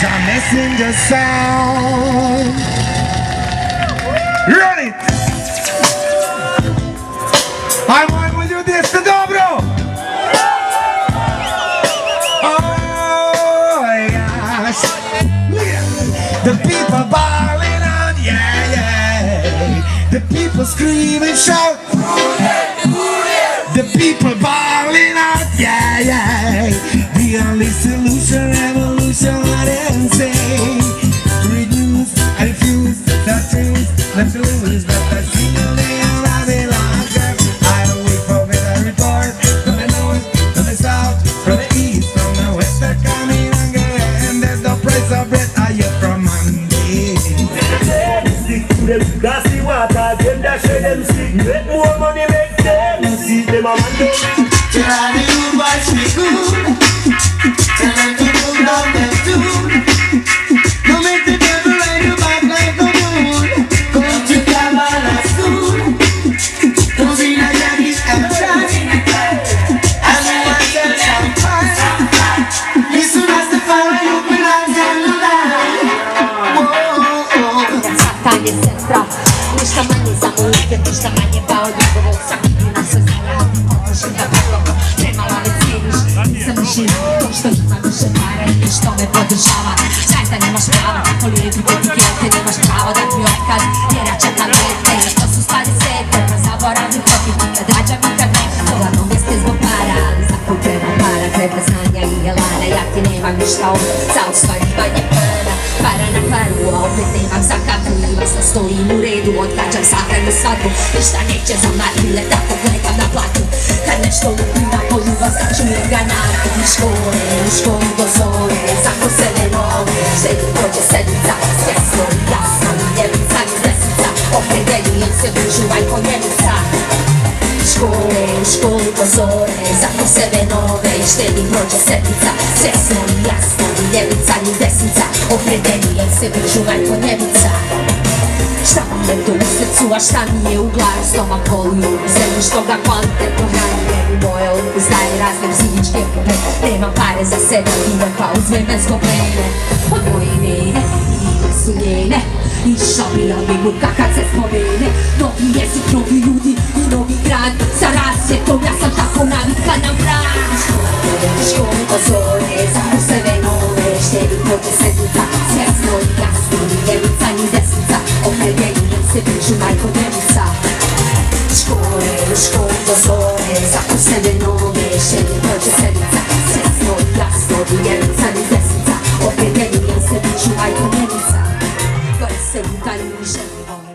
a messenger sound. Run it! Ajmo ljudi, jeste dobro? Oh gosh. The people bawling out, yeah, yeah. The people scream and shout. The people bawling out, yeah, yeah. The only solution, revolution, what they say. Reduce, I refuse, not choose, not to lose, but I see no day around the longer. I don't wait for better report from the north, from the south, from the east, from the west. They're coming hunger, and there's no price of bread. I hear from Monday. Stick to them, glassy water, them dash them stick. Make more money, make them see them a man them. Tell the good boys we good. Tell them to pull down their tune. Don't make the devil ride you back like a moon. Come to Kabbalah soon. Don't be like that, it's action. And we want to some fun. Listen as the fire you belong to the line. Satanie centra, ništa manje zamolite, ništa manje pao njegovog sakupnju na sve zara. Otišli da bilo, premalo ne cijeniš, nisam više to što ima više para i što me podržava. Znaš da nemaš prava, polijepi etikete, nemaš pravo da mi otkaz, jer ja čekam dete. To su stvari svete, pa zaboravim popiti kad rađam i kad ne. Uglavnom jeste zbog para, ali za koju treba para, treba znanja i jelana. Ja ti nemam ništa ovdje, za ostvarivanje plana. Para na paru, a opet nemam za kafu. Ilasno stojim u redu, odgađam sahranu svadbu. Ništa neće za marmile, tako gledam na platu. Kad nešto lupim na poljubav, začujem ga narku. U školi do zore, zako sebe nove. Štedi prođe sedmica, svjesno i jasno. Ljevica i desnica, opredeljujem se dužu vajko njenica. U školi do zore, zako sebe nove. Štedi prođe sedmica, svjesno i jasno. Ljevica i desnica, opredeljujem se dužu vajko njenica. Šta vam je to u srcu, a šta mi je u glavi? Stomak boli u zemlju što ga kvalitetno hrani. U moje okus daje razne psihičke probleme. Nemam pare za sebe, idem pa uzmem bez probleme. Od moje imene, ide su njene. I šalila mi muka kad se spomene. Novi jezik, novi ljudi i novi grad. Sa rasvjetom ja sam tako navika na mrak. Školu do zore, zako sebe nove. Štedi prođe sedmica, svjesno i jasno. Ni ljevica ni desnica, opredeljujem se bližu majko njevica. U školu do zore, zako sebe nove. Štedi prođe sedmica, svjesno i jasno. Ni ljevica ni desnica, opredeljujem se bližu majko njevica. Gore se lutaju i želi vole.